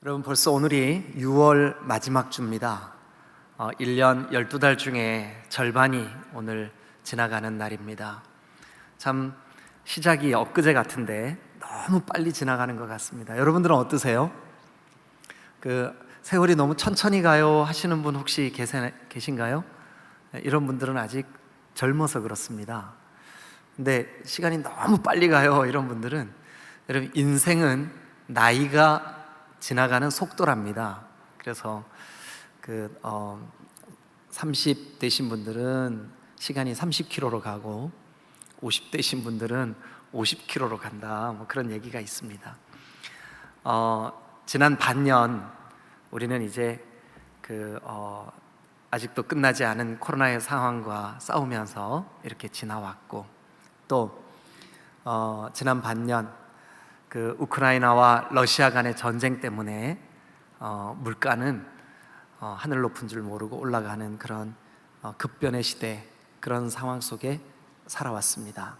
여러분, 벌써 오늘이 6월 마지막 주입니다. 1년 12달 중에 절반이 오늘 지나가는 날입니다. 참 시작이 엊그제 같은데 너무 빨리 지나가는 것 같습니다. 여러분들은 어떠세요? 세월이 너무 천천히 가요 하시는 분 혹시 계신가요? 이런 분들은 아직 젊어서 그렇습니다. 근데 시간이 너무 빨리 가요 이런 분들은, 여러분, 인생은 나이가 지나가는 속도랍니다. 그래서 30 되신 분들은 시간이 30km로 가고 50 되신 분들은 50km로 간다, 뭐 그런 얘기가 있습니다. 지난 반년 우리는 이제 아직도 끝나지 않은 코로나의 상황과 싸우면서 이렇게 지나왔고, 또 지난 반년 우크라이나와 러시아 간의 전쟁 때문에 물가는 하늘 높은 줄 모르고 올라가는 그런 급변의 시대, 그런 상황 속에 살아왔습니다.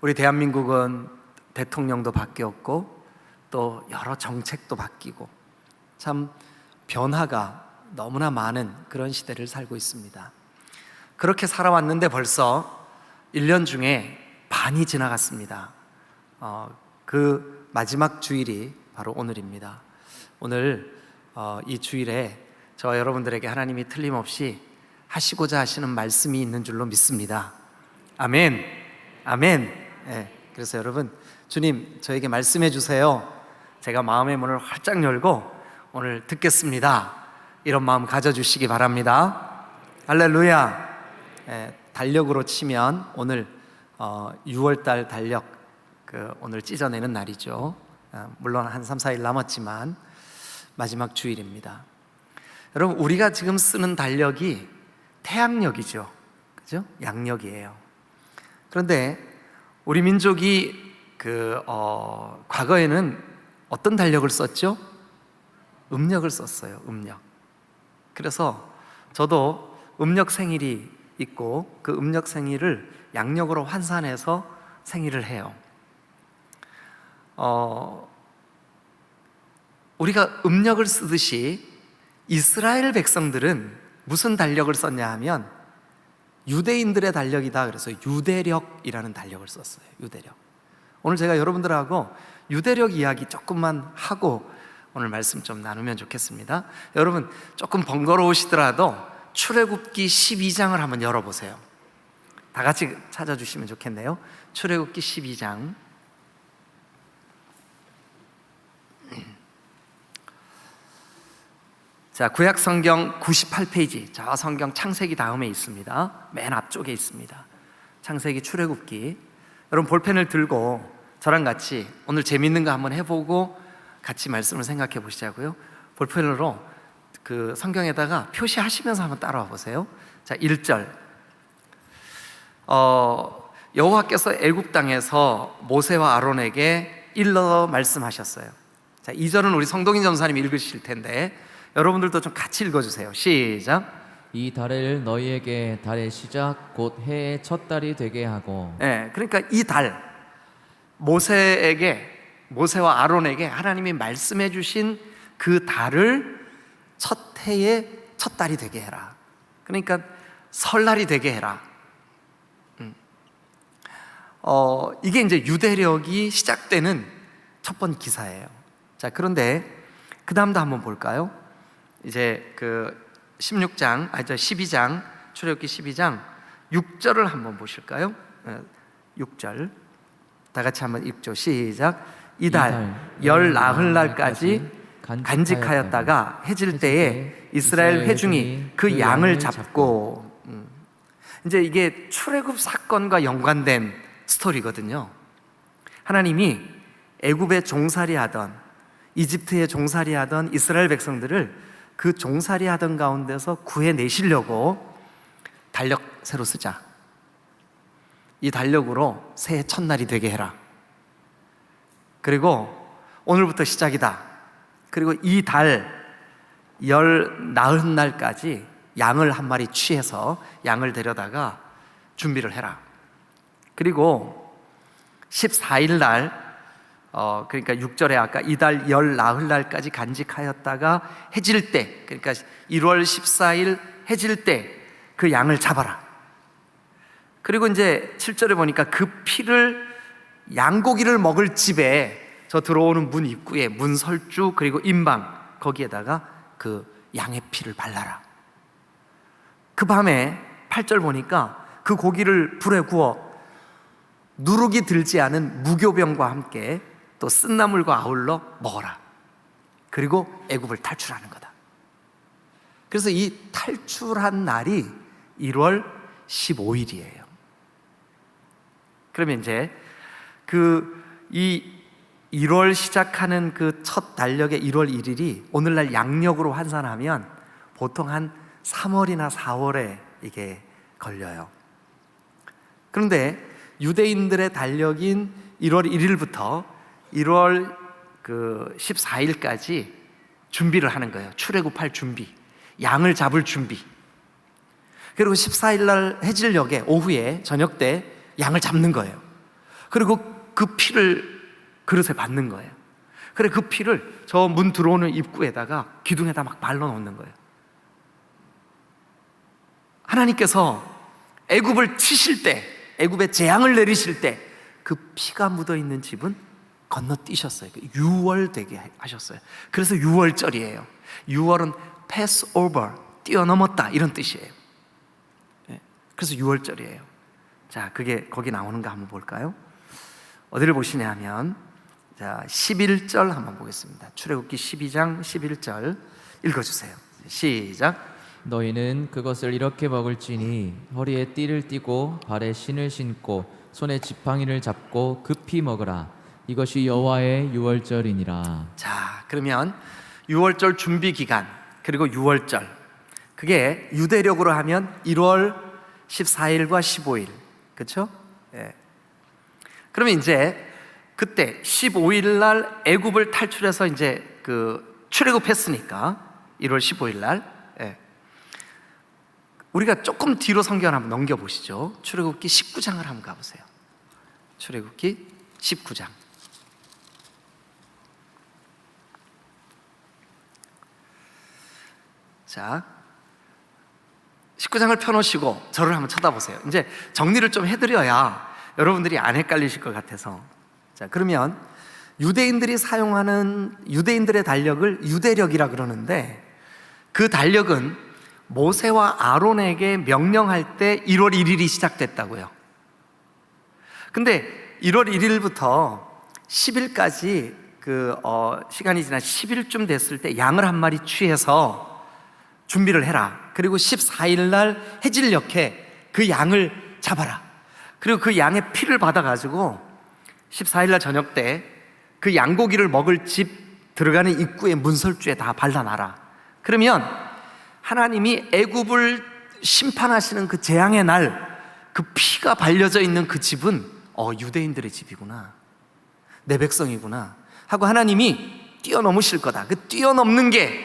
우리 대한민국은 대통령도 바뀌었고 또 여러 정책도 바뀌고 참 변화가 너무나 많은 그런 시대를 살고 있습니다. 그렇게 살아왔는데 벌써 1년 중에 반이 지나갔습니다. 그 마지막 주일이 바로 오늘입니다. 오늘 이 주일에 저와 여러분들에게 하나님이 틀림없이 하시고자 하시는 말씀이 있는 줄로 믿습니다. 아멘, 아멘. 그래서 여러분, 주님 저에게 말씀해 주세요. 제가 마음의 문을 활짝 열고 오늘 듣겠습니다, 이런 마음 가져주시기 바랍니다. 할렐루야. 달력으로 치면 오늘 6월달 달력 오늘 찢어내는 날이죠. 물론 한 3, 4일 남았지만 마지막 주일입니다. 여러분, 우리가 지금 쓰는 달력이 태양력이죠, 그죠? 양력이에요. 그런데 우리 민족이 과거에는 어떤 달력을 썼죠? 음력을 썼어요. 음력. 그래서 저도 음력 생일이 있고 그 음력 생일을 양력으로 환산해서 생일을 해요. 우리가 음력을 쓰듯이 이스라엘 백성들은 무슨 달력을 썼냐 하면 유대인들의 달력이다. 그래서 유대력이라는 달력을 썼어요. 유대력. 오늘 제가 여러분들하고 유대력 이야기 조금만 하고 오늘 말씀 좀 나누면 좋겠습니다. 여러분, 조금 번거로우시더라도 출애굽기 12장을 한번 열어보세요. 다 같이 찾아주시면 좋겠네요. 출애굽기 12장. 자, 구약 성경 98페이지, 저 성경 창세기 다음에 있습니다. 맨 앞쪽에 있습니다. 창세기, 출애굽기. 여러분, 볼펜을 들고 저랑 같이 오늘 재밌는 거 한번 해보고 같이 말씀을 생각해 보시자고요. 볼펜으로 성경에다가 표시하시면서 한번 따라와 보세요. 자, 1절. 여호와께서 애굽 땅에서 모세와 아론에게 일러 말씀하셨어요. 자, 2절은 우리 성동인 전사님이 읽으실 텐데 여러분들도 좀 같이 읽어주세요. 시작. 이 달을 너희에게 달의 시작 곧 해의 첫 달이 되게 하고. 그러니까 이 달, 모세와 아론에게 하나님이 말씀해 주신 그 달을 첫 해의 첫 달이 되게 해라. 그러니까 설날이 되게 해라. 이게 이제 유대력이 시작되는 첫 번 기사예요. 자, 그런데 그 다음도 한번 볼까요? 이제 12장, 출애굽기 12장 6절을 한번 보실까요? 6절 다 같이 한번 읽죠. 시작. 이달 열 나흘날까지 간직하였다가 해질 때에 이스라엘 회중이 그 양을 잡고. 이제 이게 출애굽 사건과 연관된 스토리거든요. 하나님이 애굽에 종살이 하던, 이집트에 종살이 하던 이스라엘 백성들을 그 종살이 하던 가운데서 구해내시려고 달력 새로 쓰자. 이 달력으로 새해 첫날이 되게 해라. 그리고 오늘부터 시작이다. 그리고 이 달 열 나흔 날까지 양을 한 마리 취해서 양을 데려다가 준비를 해라. 그리고 14일 날 그러니까 6절에 아까 이달 열 나흘날까지 간직하였다가 해질 때, 그러니까 1월 14일 해질 때 그 양을 잡아라. 그리고 이제 7절에 보니까 그 피를 양고기를 먹을 집에 저 들어오는 문 입구에 문설주 그리고 임방 거기에다가 그 양의 피를 발라라. 그 밤에 8절 보니까 그 고기를 불에 구워 누룩이 들지 않은 무교병과 함께 또 쓴나물과 아울러 먹어라. 그리고 애굽을 탈출하는 거다. 그래서 이 탈출한 날이 1월 15일이에요. 그러면 이제 이 1월 시작하는 그 첫 달력의 1월 1일이 오늘날 양력으로 환산하면 보통 한 3월이나 4월에 이게 걸려요. 그런데 유대인들의 달력인 1월 1일부터 1월 14일까지 준비를 하는 거예요. 출애굽할 준비, 양을 잡을 준비. 그리고 14일 날 해질녘에 오후에 저녁 때 양을 잡는 거예요. 그리고 그 피를 그릇에 받는 거예요. 그래 그 피를 저 문 들어오는 입구에다가 기둥에다 막 발라 놓는 거예요. 하나님께서 애굽을 치실 때, 애굽에 재앙을 내리실 때 그 피가 묻어 있는 집은 건너뛰셨어요. 6월 되게 하셨어요. 그래서 6월절이에요. 6월은 Passover, 뛰어넘었다 이런 뜻이에요. 그래서 6월절이에요. 자, 그게 거기 나오는가 한번 볼까요? 어디를 보시냐 하면 자, 11절 한번 보겠습니다. 출애굽기 12장 11절 읽어주세요. 시작. 너희는 그것을 이렇게 먹을지니 허리에 띠를 띠고 발에 신을 신고 손에 지팡이를 잡고 급히 먹으라. 이것이 여호와의 유월절이니라. 자, 그러면 6월절 준비 기간 그리고 6월절 그게 유대력으로 하면 1월 14일과 15일, 그렇죠? 예. 그러면 이제 그때 15일 날 애굽을 탈출해서 이제 그 출애굽했으니까 1월 15일 날 우리가 조금 뒤로 성경을 한번 넘겨보시죠. 출애굽기 19장을 한번 가보세요. 출애굽기 19장. 자, 19장을 펴놓으시고 저를 한번 쳐다보세요. 이제 정리를 좀 해드려야 여러분들이 안 헷갈리실 것 같아서. 자, 그러면 유대인들이 사용하는 유대인들의 달력을 유대력이라 그러는데 그 달력은 모세와 아론에게 명령할 때 1월 1일이 시작됐다고요. 근데 1월 1일부터 10일까지 시간이 지난 10일쯤 됐을 때 양을 한 마리 취해서 준비를 해라. 그리고 14일 날 해질녘에 그 양을 잡아라. 그리고 그 양의 피를 받아가지고 14일 날 저녁 때 그 양고기를 먹을 집 들어가는 입구에 문설주에 다 발라놔라. 그러면 하나님이 애굽을 심판하시는 그 재앙의 날 그 피가 발려져 있는 그 집은 유대인들의 집이구나, 내 백성이구나 하고 하나님이 뛰어넘으실 거다. 그 뛰어넘는 게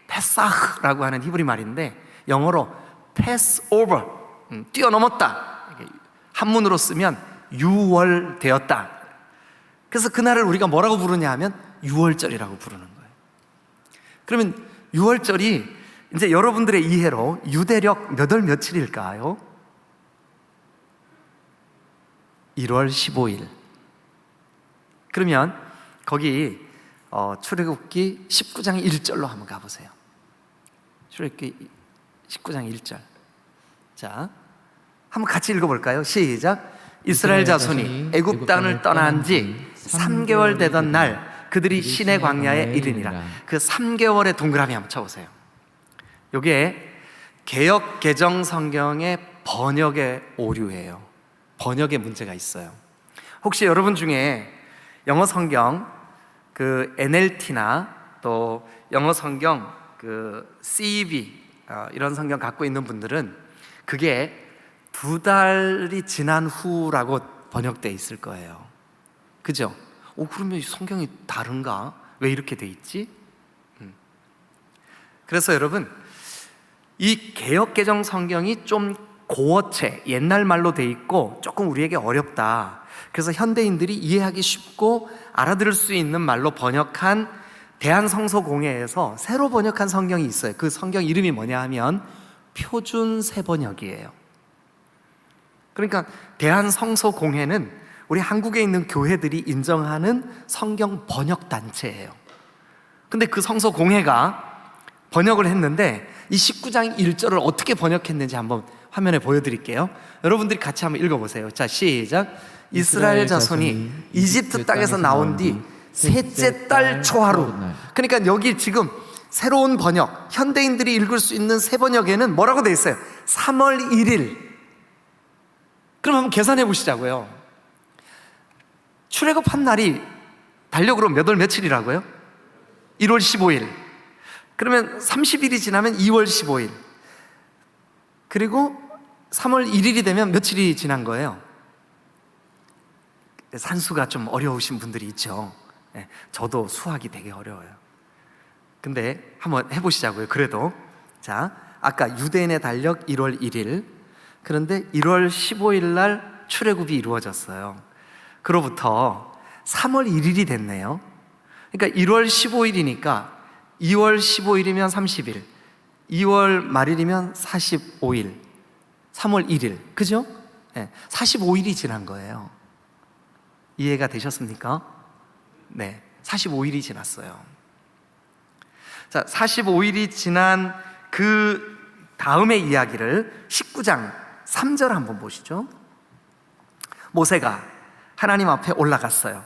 페사흐라고 하는 히브리 말인데 영어로 Passover, 뛰어넘었다. 한문으로 쓰면 유월되었다. 그래서 그날을 우리가 뭐라고 부르냐 하면 유월절이라고 부르는 거예요. 그러면 유월절이 이제 여러분들의 이해로 유대력 몇 월 며칠일까요? 1월 15일. 그러면 거기 출애굽기 19장 1절로 한번 가보세요. 출애굽기 19장 1절. 자, 한번 같이 읽어볼까요? 시작. 이스라엘 자손이 애굽 땅을 떠난 지 3개월 되던 날 그들이 시내 광야에 이르니라. 그 3개월의 동그라미 한번 쳐보세요. 이게 개역 개정 성경의 번역의 오류예요. 번역에 문제가 있어요. 혹시 여러분 중에 영어 성경 그 NLT나 또 영어 성경 그 CEV 이런 성경 갖고 있는 분들은 그게 2달이 지난 후라고 번역돼 있을 거예요. 그죠? 그러면 성경이 다른가? 왜 이렇게 돼 있지? 그래서 여러분 이 개역개정 성경이 좀 고어체, 옛날 말로 돼 있고 조금 우리에게 어렵다. 그래서 현대인들이 이해하기 쉽고 알아들을 수 있는 말로 번역한 대한성서공회에서 새로 번역한 성경이 있어요. 그 성경 이름이 뭐냐 하면 표준세번역이에요. 그러니까 대한성서공회는 우리 한국에 있는 교회들이 인정하는 성경 번역 단체예요. 근데 그 성서공회가 번역을 했는데 이 19장 1절을 어떻게 번역했는지 한번 화면에 보여드릴게요. 여러분들이 같이 한번 읽어보세요. 자, 시작. 이스라엘 자손이 이집트 땅에서 나온 뒤 셋째 달 초하루. 그러니까 여기 지금 새로운 번역, 현대인들이 읽을 수 있는 새 번역에는 뭐라고 돼 있어요? 3월 1일. 그럼 한번 계산해 보시자고요. 출애굽한 날이 달력으로 몇 월 며칠이라고요? 1월 15일. 그러면 30일이 지나면 2월 15일. 그리고 3월 1일이 되면 며칠이 지난 거예요? 산수가 좀 어려우신 분들이 있죠. 저도 수학이 되게 어려워요. 근데 한번 해보시자고요. 그래도 자, 아까 유대인의 달력 1월 1일. 그런데 1월 15일 날 출애굽이 이루어졌어요. 그로부터 3월 1일이 됐네요. 그러니까 1월 15일이니까 2월 15일이면 30일, 2월 말일이면 45일, 3월 1일, 그죠? 45일이 지난 거예요. 이해가 되셨습니까? 네, 45일이 지났어요. 자, 45일이 지난 그 다음의 이야기를 19장 3절 한번 보시죠. 모세가 하나님 앞에 올라갔어요.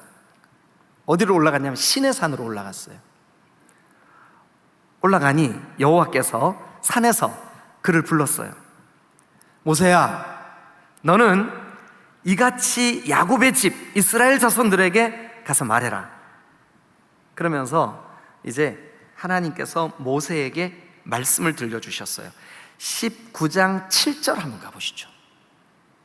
어디로 올라갔냐면 시내산으로 올라갔어요. 올라가니 여호와께서 산에서 그를 불렀어요. 모세야, 너는 이같이 야곱의 집 이스라엘 자손들에게 가서 말해라. 그러면서 이제 하나님께서 모세에게 말씀을 들려주셨어요. 19장 7절 한번 가보시죠.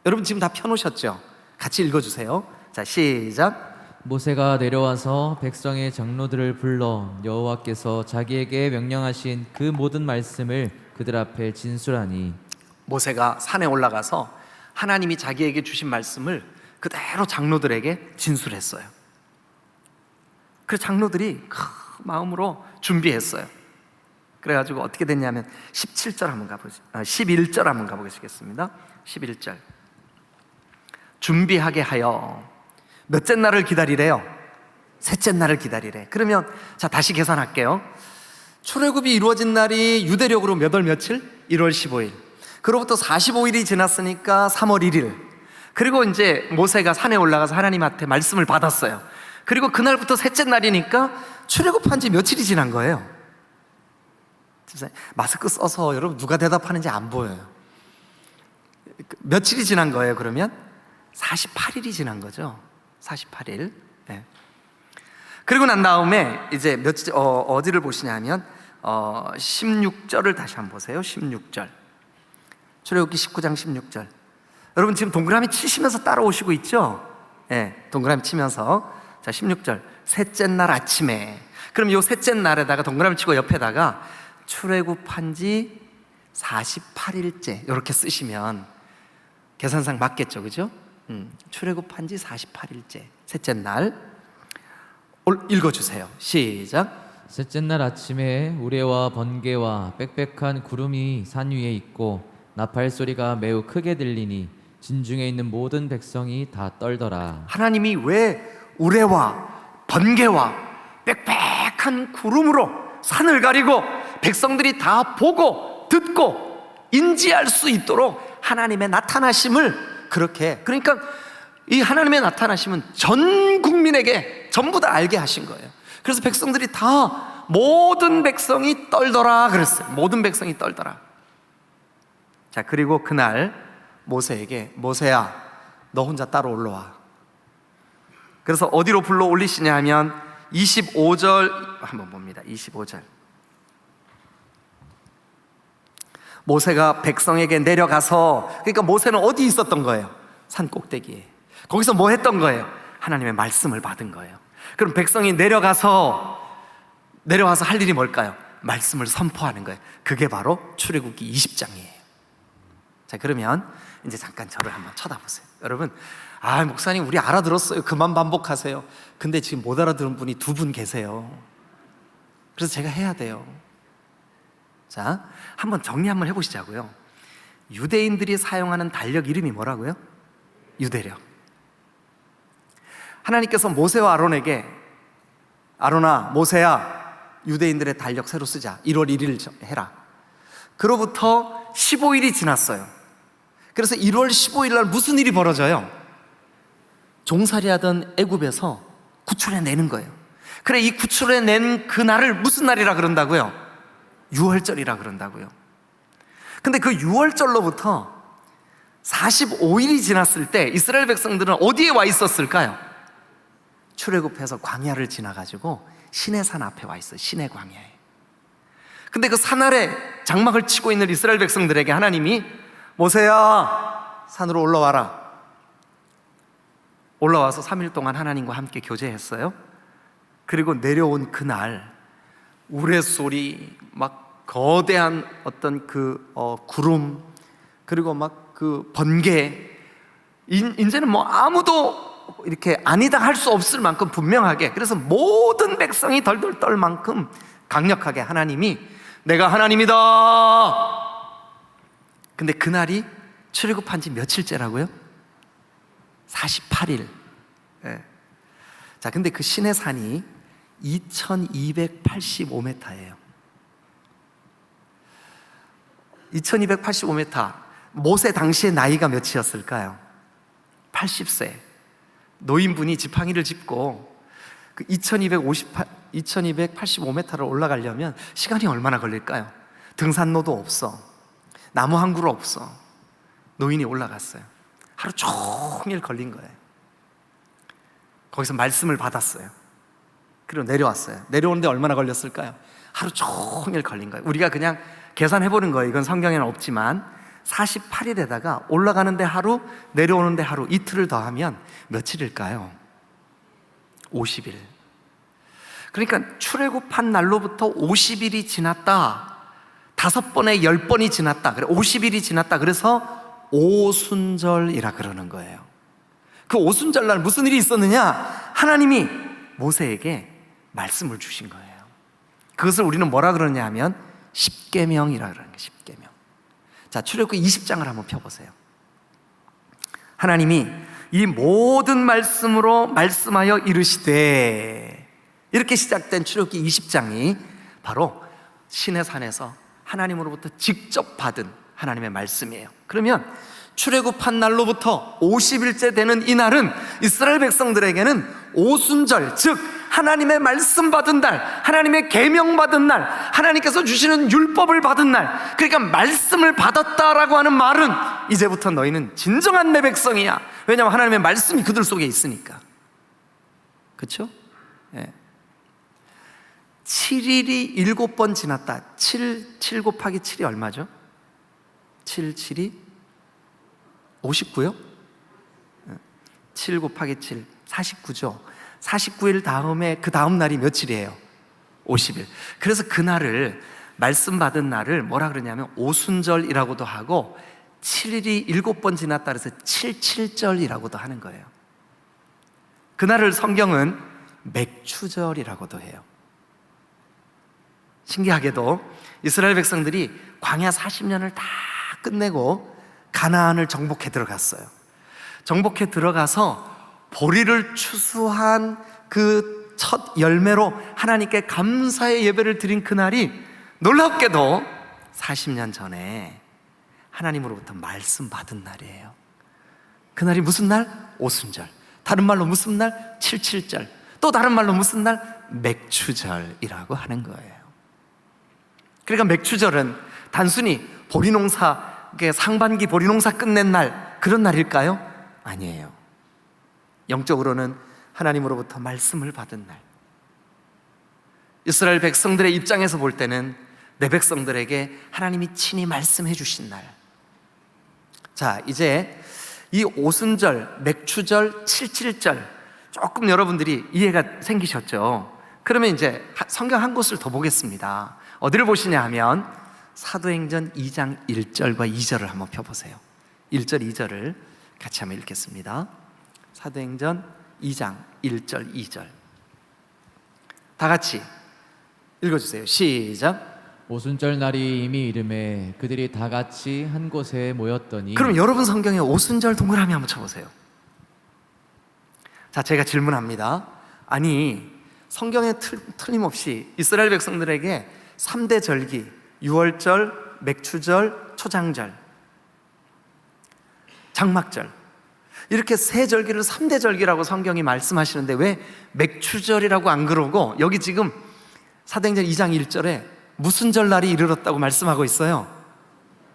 여러분 지금 다 펴놓으셨죠? 같이 읽어주세요. 자, 시작. 모세가 내려와서 백성의 장로들을 불러 여호와께서 자기에게 명령하신 그 모든 말씀을 그들 앞에 진술하니. 모세가 산에 올라가서 하나님이 자기에게 주신 말씀을 그대로 장로들에게 진술했어요. 그래서 장로들이 큰 마음으로 준비했어요. 그래가지고 어떻게 됐냐면 17절 한번 가보죠. 11절 한번 가보겠습니다. 11절. 준비하게 하여 몇째 날을 기다리래요? 셋째 날을 기다리래. 그러면 자, 다시 계산할게요. 출애굽이 이루어진 날이 유대력으로 몇 월 며칠? 1월 15일. 그로부터 45일이 지났으니까 3월 1일. 그리고 이제 모세가 산에 올라가서 하나님한테 말씀을 받았어요. 그리고 그날부터 셋째 날이니까 출애굽한 지 며칠이 지난 거예요. 마스크 써서 여러분 누가 대답하는지 안 보여요. 며칠이 지난 거예요? 그러면 48일이 지난 거죠. 48일. 네. 그리고 난 다음에 이제 어디를 보시냐면 16절을 다시 한번 보세요. 16절. 출애굽기 19장 16절. 여러분 지금 동그라미 치시면서 따라오시고 있죠? 네, 동그라미 치면서. 자, 16절. 셋째 날 아침에. 그럼 이 셋째 날에다가 동그라미 치고 옆에다가 출애굽한 지 48일째 이렇게 쓰시면 계산상 맞겠죠, 그죠? 출애굽한 지 48일째 셋째 날. 읽어주세요. 시작. 셋째 날 아침에 우레와 번개와 빽빽한 구름이 산 위에 있고 나팔 소리가 매우 크게 들리니 진중에 있는 모든 백성이 다 떨더라. 하나님이 왜 우레와 번개와 빽빽한 구름으로 산을 가리고 백성들이 다 보고 듣고 인지할 수 있도록 하나님의 나타나심을 그렇게, 그러니까 이 하나님의 나타나심은 전 국민에게 전부 다 알게 하신 거예요. 그래서 백성들이 다 모든 백성이 떨더라 그랬어요. 모든 백성이 떨더라. 자, 그리고 그날 모세에게 모세야 너 혼자 따로 올라와. 그래서 어디로 불러 올리시냐 하면 25절 한번 봅니다. 25절. 모세가 백성에게 내려가서, 그러니까 모세는 어디 있었던 거예요? 산 꼭대기에. 거기서 뭐 했던 거예요? 하나님의 말씀을 받은 거예요. 그럼 백성이 내려와서 할 일이 뭘까요? 말씀을 선포하는 거예요. 그게 바로 출애굽기 20장이에요. 자, 그러면 이제 잠깐 저를 한번 쳐다보세요. 여러분, 목사님 우리 알아들었어요. 그만 반복하세요. 근데 지금 못 알아들은 분이 2분 계세요. 그래서 제가 해야 돼요. 자, 한번 정리 한번 해보시자고요. 유대인들이 사용하는 달력 이름이 뭐라고요? 유대력. 하나님께서 모세와 아론에게, 아론아, 모세야, 유대인들의 달력 새로 쓰자. 1월 1일 해라. 그로부터 15일이 지났어요. 그래서 1월 15일 날 무슨 일이 벌어져요? 종살이하던 애굽에서 구출해내는 거예요. 그래, 이 구출해낸 그 날을 무슨 날이라 그런다고요? 유월절이라 그런다고요. 근데 그 유월절로부터 45일이 지났을 때 이스라엘 백성들은 어디에 와 있었을까요? 출애굽해서 광야를 지나가지고 시내산 앞에 와 있어요. 시내 광야에. 근데 그 산 아래 장막을 치고 있는 이스라엘 백성들에게 하나님이 모세야, 산으로 올라와라. 올라와서 3일 동안 하나님과 함께 교제했어요. 그리고 내려온 그날 우레소리, 막 거대한 어떤 구름, 그리고 막 그 번개, 이제는 뭐 아무도 이렇게 아니다 할 수 없을 만큼 분명하게, 그래서 모든 백성이 덜덜 떨 만큼 강력하게 하나님이 내가 하나님이다. 근데 그날이 출애굽한 지 며칠째라고요? 48일. 예. 자, 근데 그 시내산이 2285m예요. 2285m. 모세 당시의 나이가 몇이었을까요? 80세. 노인분이 지팡이를 짚고 그 2285m를 올라가려면 시간이 얼마나 걸릴까요? 등산로도 없어. 나무 한 그루 없어. 노인이 올라갔어요. 하루 종일 걸린 거예요. 거기서 말씀을 받았어요. 그리고 내려왔어요. 내려오는데 얼마나 걸렸을까요? 하루 종일 걸린 거예요. 우리가 그냥 계산해보는 거예요. 이건 성경에는 없지만 48일에다가 올라가는데 하루, 내려오는데 하루, 이틀을 더하면 며칠일까요? 50일. 그러니까 출애굽한 날로부터 50일이 지났다. 5번에 10번이 지났다. 그래, 50일이 지났다. 그래서 오순절이라 그러는 거예요. 그 오순절 날 무슨 일이 있었느냐? 하나님이 모세에게 말씀을 주신 거예요. 그것을 우리는 뭐라 그러냐 하면 십계명이라 그러는 거예요. 십계명. 자, 출애굽기 20장을 한번 펴보세요. 하나님이 이 모든 말씀으로 말씀하여 이르시되, 이렇게 시작된 출애굽기 20장이 바로 시내산에서 하나님으로부터 직접 받은 하나님의 말씀이에요. 그러면 출애굽한 날로부터 50일째 되는 이 날은 이스라엘 백성들에게는 오순절, 즉 하나님의 말씀 받은 날, 하나님의 계명 받은 날, 하나님께서 주시는 율법을 받은 날. 그러니까 말씀을 받았다라고 하는 말은 이제부터 너희는 진정한 내 백성이야. 왜냐하면 하나님의 말씀이 그들 속에 있으니까. 그렇죠? 예. 7일이 7번 지났다. 7 곱하기 7이 얼마죠? 7, 7이 59요? 7 곱하기 7, 49죠. 49일 다음에 그 다음 날이 며칠이에요? 50일. 그래서 그날을, 말씀 받은 날을 뭐라 그러냐면 오순절이라고도 하고 7일이 7번 지났다 그래서 77절이라고도 하는 거예요. 그날을 성경은 맥추절이라고도 해요. 신기하게도 이스라엘 백성들이 광야 40년을 다 끝내고 가나안을 정복해 들어갔어요. 정복해 들어가서 보리를 추수한 그 첫 열매로 하나님께 감사의 예배를 드린 그날이 놀랍게도 40년 전에 하나님으로부터 말씀 받은 날이에요. 그날이 무슨 날? 오순절. 다른 말로 무슨 날? 77절. 또 다른 말로 무슨 날? 맥추절이라고 하는 거예요. 그러니까 맥추절은 단순히 보리농사, 상반기 보리농사 끝낸 날, 그런 날일까요? 아니에요. 영적으로는 하나님으로부터 말씀을 받은 날. 이스라엘 백성들의 입장에서 볼 때는 내 백성들에게 하나님이 친히 말씀해 주신 날. 자, 이제 이 오순절, 맥추절, 77절 조금 여러분들이 이해가 생기셨죠? 그러면 이제 성경 한 곳을 더 보겠습니다. 어디를 보시냐 하면 사도행전 2장 1절과 2절을 한번 펴보세요. 1절 2절을 같이 한번 읽겠습니다. 사도행전 2장 1절 2절 다 같이 읽어주세요. 시작. 오순절 날이 이미 이름에 그들이 다 같이 한 곳에 모였더니. 그럼 여러분 성경에 오순절 동그라미 한번 쳐보세요. 자, 제가 질문합니다. 아니, 성경에 틀림없이 이스라엘 백성들에게 3대 절기, 유월절, 맥추절, 초장절, 장막절, 이렇게 세 절기를 3대 절기라고 성경이 말씀하시는데 왜 맥추절이라고 안 그러고 여기 지금 사도행전 2장 1절에 무슨 절날이 이르렀다고 말씀하고 있어요?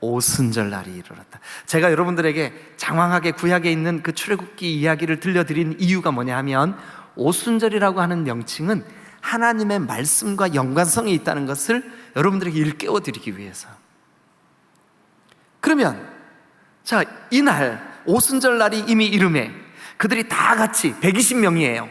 오순절 날이 이르렀다. 제가 여러분들에게 장황하게 구약에 있는 그 출애굽기 이야기를 들려드린 이유가 뭐냐 하면 오순절이라고 하는 명칭은 하나님의 말씀과 연관성이 있다는 것을 여러분들에게 일깨워 드리기 위해서. 그러면 자, 이날 오순절 날이 이미 이름에 그들이 다 같이 120명이에요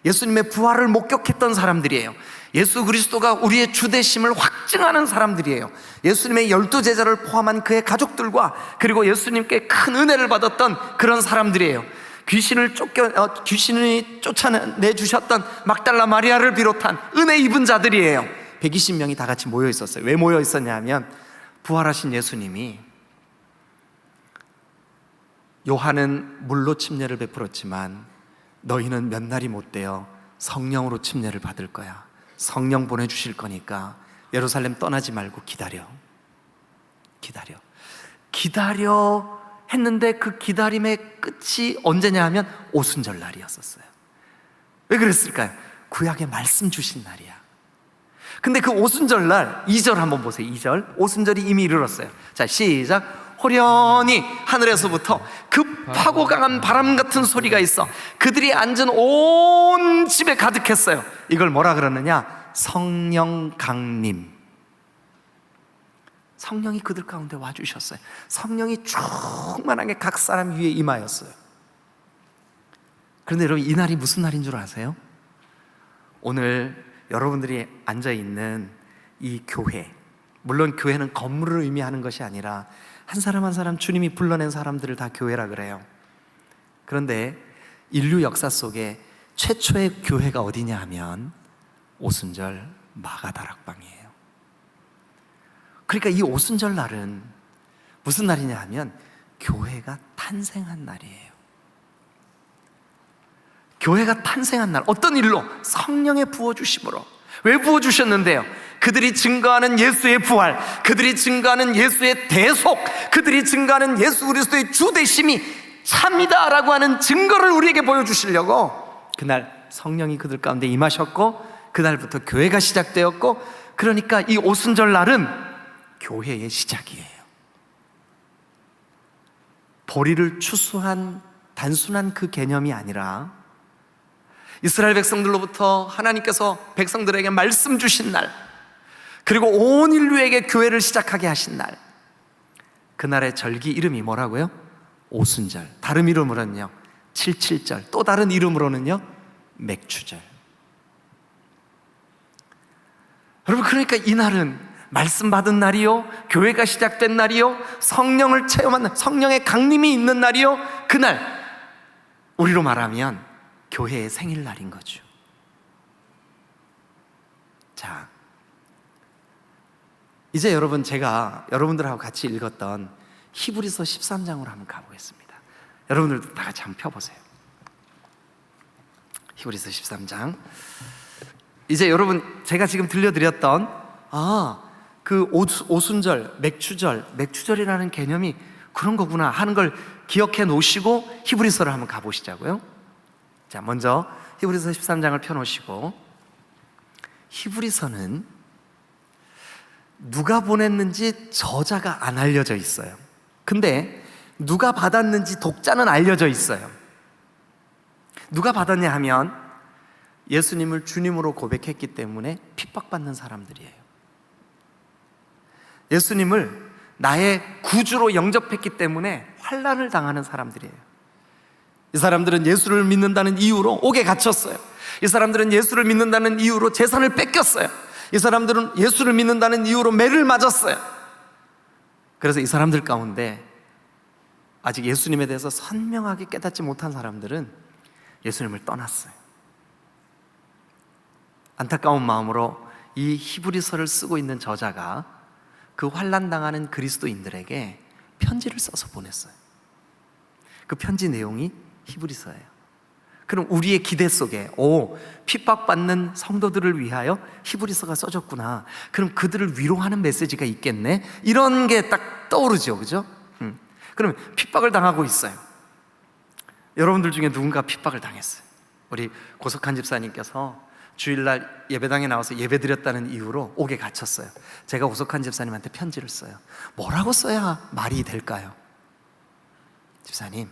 예수님의 부활을 목격했던 사람들이에요. 예수 그리스도가 우리의 주되심을 확증하는 사람들이에요. 예수님의 12제자를 포함한 그의 가족들과 그리고 예수님께 큰 은혜를 받았던 그런 사람들이에요. 귀신이 쫓아내주셨던 막달라 마리아를 비롯한 은혜 입은 자들이에요. 120명이 다 같이 모여 있었어요. 왜 모여 있었냐 하면 부활하신 예수님이 요한은 물로 침례를 베풀었지만 너희는 몇 날이 못 되어 성령으로 침례를 받을 거야. 성령 보내주실 거니까 예루살렘 떠나지 말고 기다려 했는데 그 기다림의 끝이 언제냐 하면 오순절 날이었었어요. 왜 그랬을까요? 구약에 말씀 주신 날이야. 근데 그 오순절 날 2절 한번 보세요. 2절 오순절이 이미 이르렀어요. 자, 시작. 호련히 하늘에서부터 급하고 강한 바람 같은 소리가 있어 그들이 앉은 온 집에 가득했어요. 이걸 뭐라 그러느냐? 성령 강림. 성령이 그들 가운데 와주셨어요. 성령이 충만하게 각 사람 위에 임하였어요. 그런데 여러분, 이 날이 무슨 날인 줄 아세요? 오늘 여러분들이 앉아있는 이 교회, 물론 교회는 건물을 의미하는 것이 아니라 한 사람 한 사람 주님이 불러낸 사람들을 다 교회라 그래요. 그런데 인류 역사 속에 최초의 교회가 어디냐 하면 오순절 마가다락방이에요. 그러니까 이 오순절 날은 무슨 날이냐 하면 교회가 탄생한 날이에요. 교회가 탄생한 날, 어떤 일로? 성령의 부어주심으로. 왜 부어주셨는데요? 그들이 증거하는 예수의 부활, 그들이 증거하는 예수의 대속, 그들이 증거하는 예수 그리스도의 주되심이 참이다 라고 하는 증거를 우리에게 보여주시려고 그날 성령이 그들 가운데 임하셨고 그날부터 교회가 시작되었고, 그러니까 이 오순절 날은 교회의 시작이에요. 보리를 추수한 단순한 그 개념이 아니라 이스라엘 백성들로부터 하나님께서 백성들에게 말씀 주신 날, 그리고 온 인류에게 교회를 시작하게 하신 날, 그날의 절기 이름이 뭐라고요? 오순절. 다른 이름으로는요 77절, 또 다른 이름으로는요 맥추절. 여러분, 그러니까 이 날은 말씀 받은 날이요, 교회가 시작된 날이요, 성령을 체험한, 성령의 강림이 있는 날이요, 그날 우리로 말하면 교회의 생일날인 거죠. 자, 이제 여러분, 제가 여러분들하고 같이 읽었던 히브리서 13장으로 한번 가보겠습니다. 여러분들도 다 같이 한번 펴보세요. 히브리서 13장. 이제 여러분, 제가 지금 들려드렸던 그 오순절, 맥추절이라는 개념이 그런 거구나 하는 걸 기억해 놓으시고 히브리서를 한번 가보시자고요. 자, 먼저 히브리서 13장을 펴놓으시고, 히브리서는 누가 보냈는지 저자가 안 알려져 있어요. 근데 누가 받았는지 독자는 알려져 있어요. 누가 받았냐 하면 예수님을 주님으로 고백했기 때문에 핍박받는 사람들이에요. 예수님을 나의 구주로 영접했기 때문에 환난을 당하는 사람들이에요. 이 사람들은 예수를 믿는다는 이유로 옥에 갇혔어요. 이 사람들은 예수를 믿는다는 이유로 재산을 뺏겼어요. 이 사람들은 예수를 믿는다는 이유로 매를 맞았어요. 그래서 이 사람들 가운데 아직 예수님에 대해서 선명하게 깨닫지 못한 사람들은 예수님을 떠났어요. 안타까운 마음으로 이 히브리서를 쓰고 있는 저자가 그 환난당하는 그리스도인들에게 편지를 써서 보냈어요. 그 편지 내용이 히브리서예요. 그럼 우리의 기대 속에 핍박받는 성도들을 위하여 히브리서가 써졌구나, 그럼 그들을 위로하는 메시지가 있겠네, 이런 게 딱 떠오르죠. 그죠? 그럼 핍박을 당하고 있어요. 여러분들 중에 누군가 핍박을 당했어요. 우리 고석한 집사님께서 주일날 예배당에 나와서 예배드렸다는 이유로 옥에 갇혔어요. 제가 고석한 집사님한테 편지를 써요. 뭐라고 써야 말이 될까요? 집사님,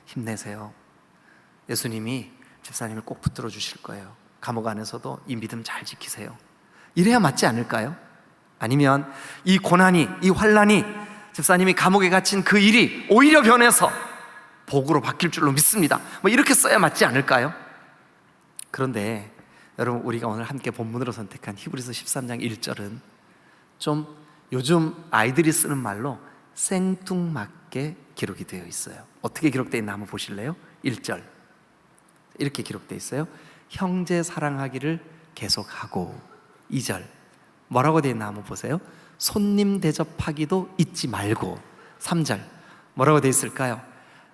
힘내세요. 예수님이 집사님을 꼭 붙들어 주실 거예요. 감옥 안에서도 이 믿음 잘 지키세요. 이래야 맞지 않을까요? 아니면 이 고난이, 이 환난이 집사님이 감옥에 갇힌 그 일이 오히려 변해서 복으로 바뀔 줄로 믿습니다, 뭐 이렇게 써야 맞지 않을까요? 그런데 여러분, 우리가 오늘 함께 본문으로 선택한 히브리서 13장 1절은 좀 요즘 아이들이 쓰는 말로 생뚱맞게 기록이 되어 있어요. 어떻게 기록되어 있나 한번 보실래요? 1절 이렇게 기록되어 있어요. 형제 사랑하기를 계속하고. 2절 뭐라고 되어 있나 한번 보세요. 손님 대접하기도 잊지 말고. 3절 뭐라고 되어 있을까요?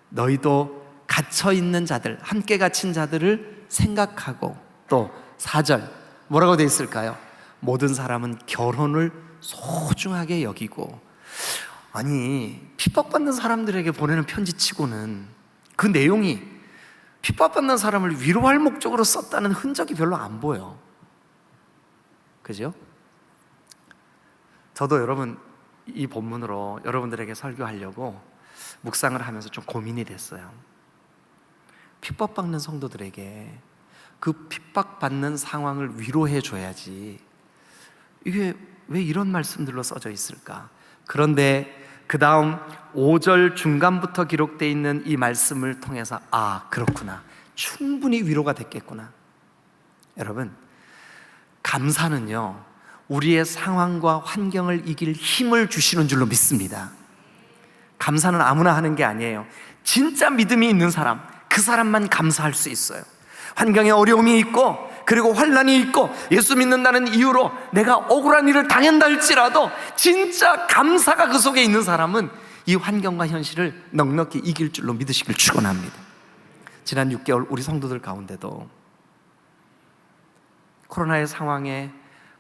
너희도 갇혀있는 자들, 함께 갇힌 자들을 생각하고. 또 4절 뭐라고 되어 있을까요? 모든 사람은 결혼을 소중하게 여기고. 아니, 핍박받는 사람들에게 보내는 편지치고는 그 내용이 핍박받는 사람을 위로할 목적으로 썼다는 흔적이 별로 안 보여. 그죠? 저도 여러분, 이 본문으로 여러분들에게 설교하려고 묵상을 하면서 좀 고민이 됐어요. 핍박받는 성도들에게 그 핍박받는 상황을 위로해 줘야지, 이게 왜 이런 말씀들로 써져 있을까? 그런데 그 다음 5절 중간부터 기록되어 있는 이 말씀을 통해서 그렇구나, 충분히 위로가 됐겠구나. 여러분, 감사는요, 우리의 상황과 환경을 이길 힘을 주시는 줄로 믿습니다. 감사는 아무나 하는 게 아니에요. 진짜 믿음이 있는 사람, 그 사람만 감사할 수 있어요. 환경에 어려움이 있고, 그리고 환난이 있고, 예수 믿는다는 이유로 내가 억울한 일을 당한다 할지라도 진짜 감사가 그 속에 있는 사람은 이 환경과 현실을 넉넉히 이길 줄로 믿으시길 축원합니다. 지난 6개월 우리 성도들 가운데도 코로나의 상황에,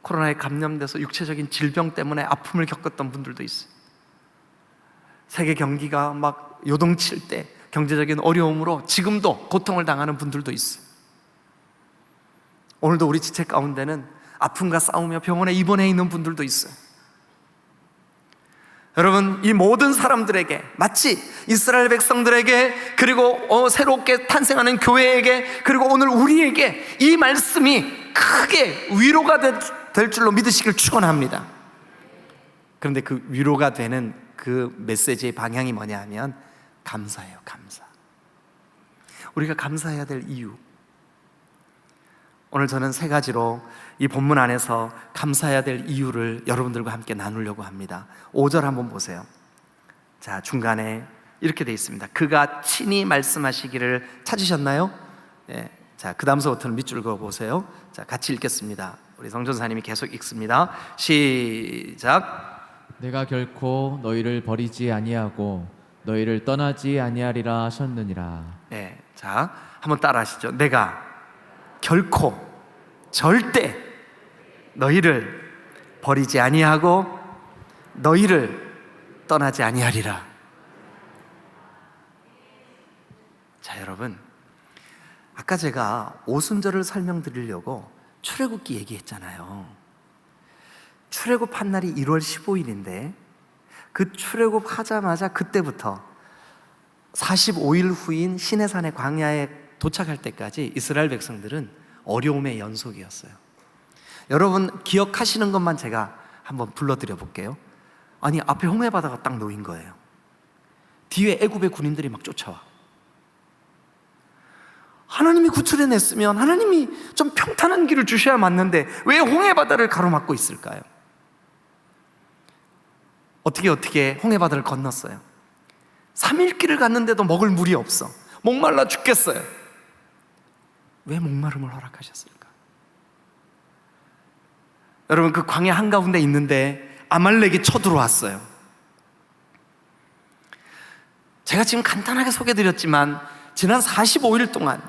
코로나에 감염돼서 육체적인 질병 때문에 아픔을 겪었던 분들도 있어요. 세계 경기가 막 요동칠 때 경제적인 어려움으로 지금도 고통을 당하는 분들도 있어요. 오늘도 우리 지체 가운데는 아픔과 싸우며 병원에 입원해 있는 분들도 있어요. 여러분, 이 모든 사람들에게, 마치 이스라엘 백성들에게, 그리고 새롭게 탄생하는 교회에게, 그리고 오늘 우리에게 이 말씀이 크게 위로가 될 줄로 믿으시길 축원합니다. 그런데 그 위로가 되는 그 메시지의 방향이 뭐냐 하면 감사예요. 감사. 우리가 감사해야 될 이유, 오늘 저는 3가지로 이 본문 안에서 감사해야 될 이유를 여러분들과 함께 나누려고 합니다. 5절 한번 보세요. 자, 중간에 이렇게 되어 있습니다. 그가 친히 말씀하시기를 찾으셨나요? 네. 자, 그 다음서부터는 밑줄 그어 보세요. 자, 같이 읽겠습니다. 우리 성전사님이 계속 읽습니다. 시작. 내가 결코 너희를 버리지 아니하고 너희를 떠나지 아니하리라 하셨느니라. 네. 자, 한번 따라 하시죠. 내가 결코, 절대 너희를 버리지 아니하고 너희를 떠나지 아니하리라. 자, 여러분, 아까 제가 오순절을 설명드리려고 출애굽기 얘기했잖아요. 출애굽한 날이 1월 15일인데 그 출애굽하자마자 그때부터 45일 후인 시내산의 광야에 도착할 때까지 이스라엘 백성들은 어려움의 연속이었어요. 여러분 기억하시는 것만 제가 한번 불러드려 볼게요. 아니, 앞에 홍해바다가 딱 놓인 거예요. 뒤에 애굽의 군인들이 막 쫓아와. 하나님이 구출해냈으면 하나님이 좀 평탄한 길을 주셔야 맞는데 왜 홍해바다를 가로막고 있을까요? 어떻게 홍해바다를 건넜어요. 3일 길을 갔는데도 먹을 물이 없어. 목말라 죽겠어요. 왜 목마름을 허락하셨을까? 여러분, 그 광야 한가운데 있는데 아말렉이 쳐들어왔어요. 제가 지금 간단하게 소개드렸지만 지난 45일 동안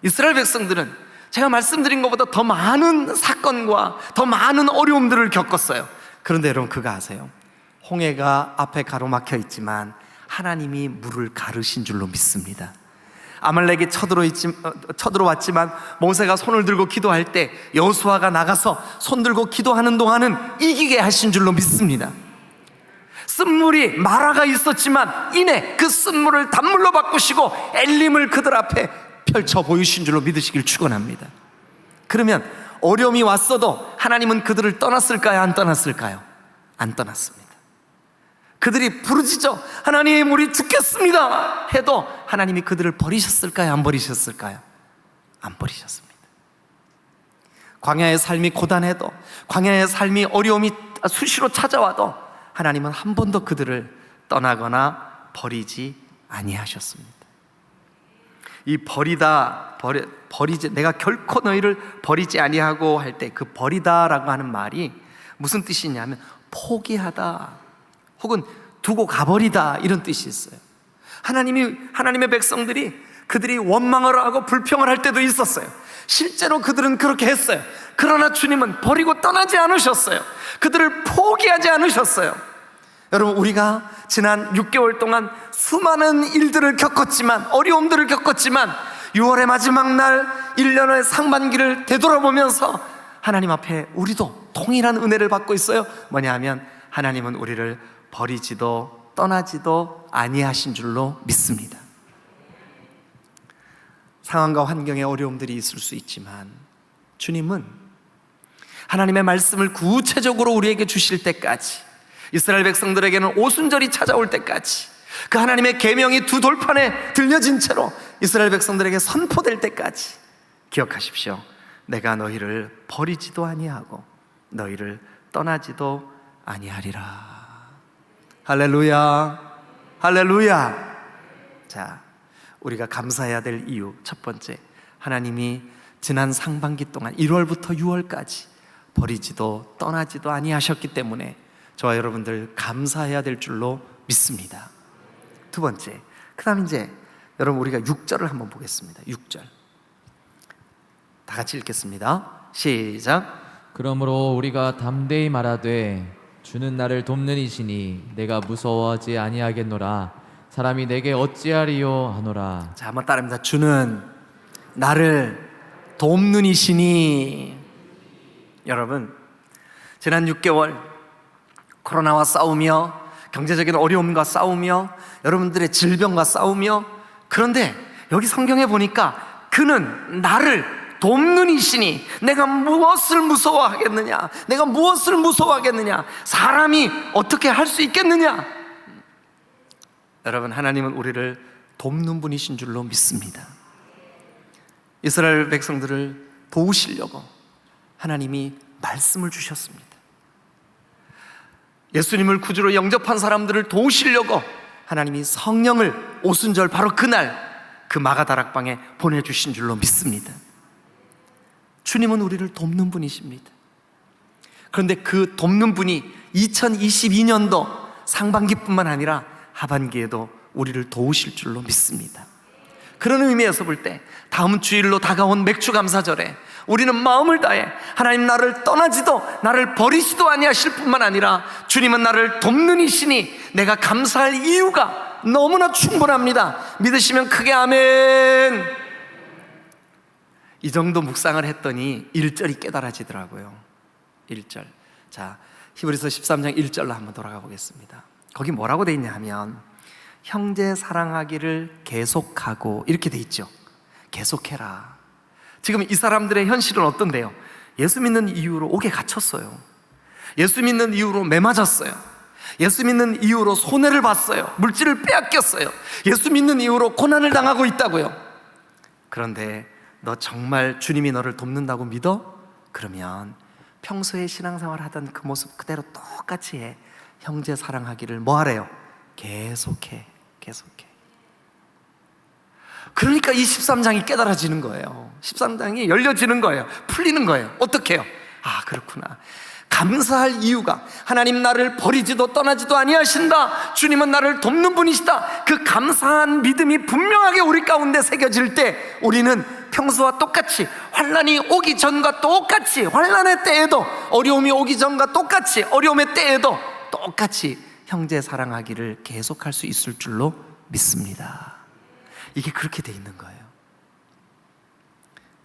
이스라엘 백성들은 제가 말씀드린 것보다 더 많은 사건과 더 많은 어려움들을 겪었어요. 그런데 여러분, 그거 아세요? 홍해가 앞에 가로막혀 있지만 하나님이 물을 가르신 줄로 믿습니다. 아말렉이 쳐들어왔지만 모세가 손을 들고 기도할 때 여호수아가 나가서 손 들고 기도하는 동안은 이기게 하신 줄로 믿습니다. 쓴물이 마라가 있었지만 이내 그 쓴물을 단물로 바꾸시고 엘림을 그들 앞에 펼쳐 보이신 줄로 믿으시길 축원합니다. 그러면 어려움이 왔어도 하나님은 그들을 떠났을까요? 안 떠났을까요? 안 떠났습니다. 그들이 부르짖어 하나님 우리 죽겠습니다 해도 하나님이 그들을 버리셨을까요? 안 버리셨을까요? 안 버리셨습니다. 광야의 삶이 고단해도, 광야의 삶이 어려움이 수시로 찾아와도 하나님은 한 번도 그들을 떠나거나 버리지 아니하셨습니다. 이 버리지, 내가 결코 너희를 버리지 아니하고 할 때 그 버리다라고 하는 말이 무슨 뜻이냐면 포기하다 혹은 두고 가버리다 이런 뜻이 있어요. 하나님의 백성들이 그들이 원망을 하고 불평을 할 때도 있었어요. 실제로 그들은 그렇게 했어요. 그러나 주님은 버리고 떠나지 않으셨어요. 그들을 포기하지 않으셨어요. 여러분, 우리가 지난 6개월 동안 수많은 일들을 겪었지만, 어려움들을 겪었지만 6월의 마지막 날 1년의 상반기를 되돌아보면서 하나님 앞에 우리도 동일한 은혜를 받고 있어요. 뭐냐 하면 하나님은 우리를 버리지도 떠나지도 아니하신 줄로 믿습니다. 상황과 환경에 어려움들이 있을 수 있지만 주님은 하나님의 말씀을 구체적으로 우리에게 주실 때까지, 이스라엘 백성들에게는 오순절이 찾아올 때까지, 그 하나님의 계명이 두 돌판에 들려진 채로 이스라엘 백성들에게 선포될 때까지 기억하십시오. 내가 너희를 버리지도 아니하고 너희를 떠나지도 아니하리라. 할렐루야, 할렐루야. 자, 우리가 감사해야 될 이유 첫 번째, 하나님이 지난 상반기 동안 1월부터 6월까지 버리지도 떠나지도 아니하셨기 때문에 저와 여러분들 감사해야 될 줄로 믿습니다. 두 번째, 그 다음 이제 여러분 우리가 6절을 한번 보겠습니다. 6절 다 같이 읽겠습니다. 시작. 그러므로 우리가 담대히 말하되 주는 나를 돕는 이시니 내가 무서워하지 아니하겠노라. 사람이 내게 어찌하리요 하노라. 자, 한번 따라합니다. 주는 나를 돕는 이시니. 여러분, 지난 6개월 코로나와 싸우며, 경제적인 어려움과 싸우며, 여러분들의 질병과 싸우며, 그런데 여기 성경에 보니까 그는 나를 돕는 이시니 내가 무엇을 무서워하겠느냐? 내가 무엇을 무서워하겠느냐? 사람이 어떻게 할 수 있겠느냐? 여러분, 하나님은 우리를 돕는 분이신 줄로 믿습니다. 이스라엘 백성들을 도우시려고 하나님이 말씀을 주셨습니다. 예수님을 구주로 영접한 사람들을 도우시려고 하나님이 성령을 오순절 바로 그날 그 마가다락방에 보내주신 줄로 믿습니다. 주님은 우리를 돕는 분이십니다. 그런데 그 돕는 분이 2022년도 상반기뿐만 아니라 하반기에도 우리를 도우실 줄로 믿습니다. 그런 의미에서 볼 때 다음 주일로 다가온 맥주감사절에 우리는 마음을 다해 하나님 나를 떠나지도 나를 버리지도 아니하실 뿐만 아니라 주님은 나를 돕는 이시니 내가 감사할 이유가 너무나 충분합니다. 믿으시면 크게 아멘. 이 정도 묵상을 했더니 1절이 깨달아지더라고요. 1절. 자, 히브리서 13장 1절로 한번 돌아가 보겠습니다. 거기 뭐라고 돼 있냐 하면 형제 사랑하기를 계속하고 이렇게 돼 있죠. 계속해라. 지금 이 사람들의 현실은 어떤데요? 예수 믿는 이유로 옥에 갇혔어요. 예수 믿는 이유로 매맞았어요. 예수 믿는 이유로 손해를 봤어요. 물질을 빼앗겼어요. 예수 믿는 이유로 고난을 당하고 있다고요. 그런데 너 정말 주님이 너를 돕는다고 믿어? 그러면 평소에 신앙생활 하던 그 모습 그대로 똑같이 해. 형제 사랑하기를 뭐 하래요? 계속해. 그러니까 이 13장이 깨달아지는 거예요. 13장이 열려지는 거예요. 풀리는 거예요. 어떻게 해요? 그렇구나. 감사할 이유가, 하나님 나를 버리지도 떠나지도 아니하신다, 주님은 나를 돕는 분이시다, 그 감사한 믿음이 분명하게 우리 가운데 새겨질 때 우리는 평소와 똑같이, 환난이 오기 전과 똑같이, 환난의 때에도, 어려움이 오기 전과 똑같이, 어려움의 때에도 똑같이 형제 사랑하기를 계속할 수 있을 줄로 믿습니다. 이게 그렇게 돼 있는 거예요.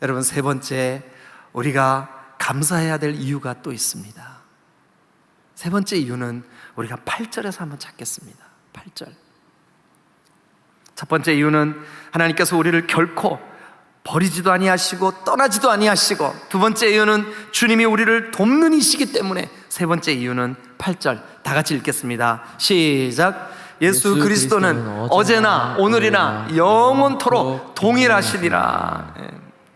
여러분, 세 번째, 우리가 감사해야 될 이유가 또 있습니다. 세 번째 이유는 우리가 8절에서 한번 찾겠습니다. 8절. 첫 번째 이유는 하나님께서 우리를 결코 버리지도 아니하시고 떠나지도 아니하시고, 두 번째 이유는 주님이 우리를 돕는 이시기 때문에, 세 번째 이유는 8절. 다 같이 읽겠습니다. 시작. 예수 그리스도는 어제나 오늘이나 영원토록 동일하시니라.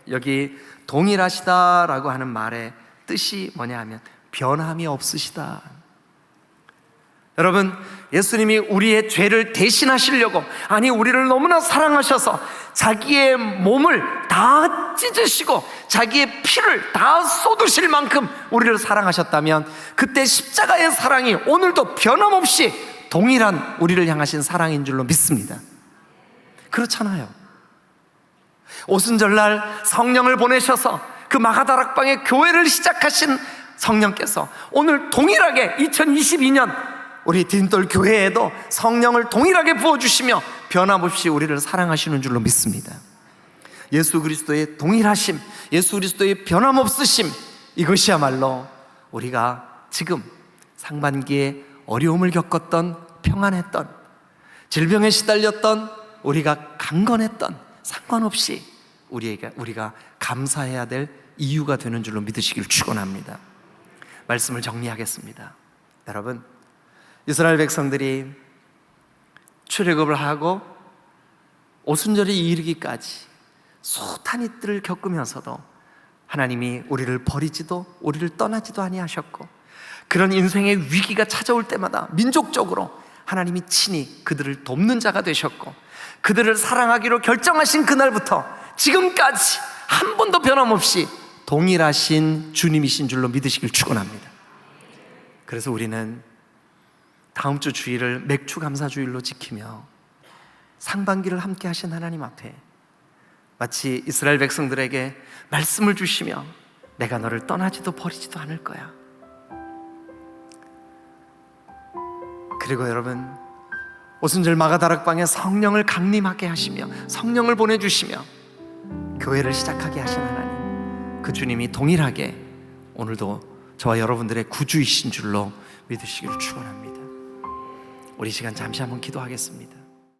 여기 동일하시다라고 하는 말의 뜻이 뭐냐 하면 변함이 없으시다. 여러분, 예수님이 우리의 죄를 대신하시려고, 아니 우리를 너무나 사랑하셔서 자기의 몸을 다 찢으시고 자기의 피를 다 쏟으실 만큼 우리를 사랑하셨다면, 그때 십자가의 사랑이 오늘도 변함없이 동일한 우리를 향하신 사랑인 줄로 믿습니다. 그렇잖아요. 오순절날 성령을 보내셔서 그 마가다락방에 교회를 시작하신 성령께서 오늘 동일하게 2022년 우리 디딤돌 교회에도 성령을 동일하게 부어주시며 변함없이 우리를 사랑하시는 줄로 믿습니다. 예수 그리스도의 동일하심, 예수 그리스도의 변함없으심, 이것이야말로 우리가 지금 상반기에 어려움을 겪었던, 평안했던, 질병에 시달렸던, 우리가 강건했던, 상관없이 우리가 감사해야 될 이유가 되는 줄로 믿으시길 축원합니다. 말씀을 정리하겠습니다. 여러분, 이스라엘 백성들이 출애굽을 하고 오순절이 이르기까지 숱한 이들을 겪으면서도 하나님이 우리를 버리지도 우리를 떠나지도 아니하셨고, 그런 인생의 위기가 찾아올 때마다 민족적으로 하나님이 친히 그들을 돕는 자가 되셨고, 그들을 사랑하기로 결정하신 그날부터 지금까지 한 번도 변함없이 동일하신 주님이신 줄로 믿으시길 축원합니다. 그래서 우리는 다음 주 주일을 맥주 감사 주일로 지키며 상반기를 함께 하신 하나님 앞에 마치 이스라엘 백성들에게 말씀을 주시며, 내가 너를 떠나지도 버리지도 않을 거야. 그리고 여러분, 오순절 마가다락방에 성령을 강림하게 하시며 성령을 보내주시며 교회를 시작하게 하신 하나님, 그 주님이 동일하게 오늘도 저와 여러분들의 구주이신 줄로 믿으시기를 축원합니다. 우리 시간 잠시 한번 기도하겠습니다.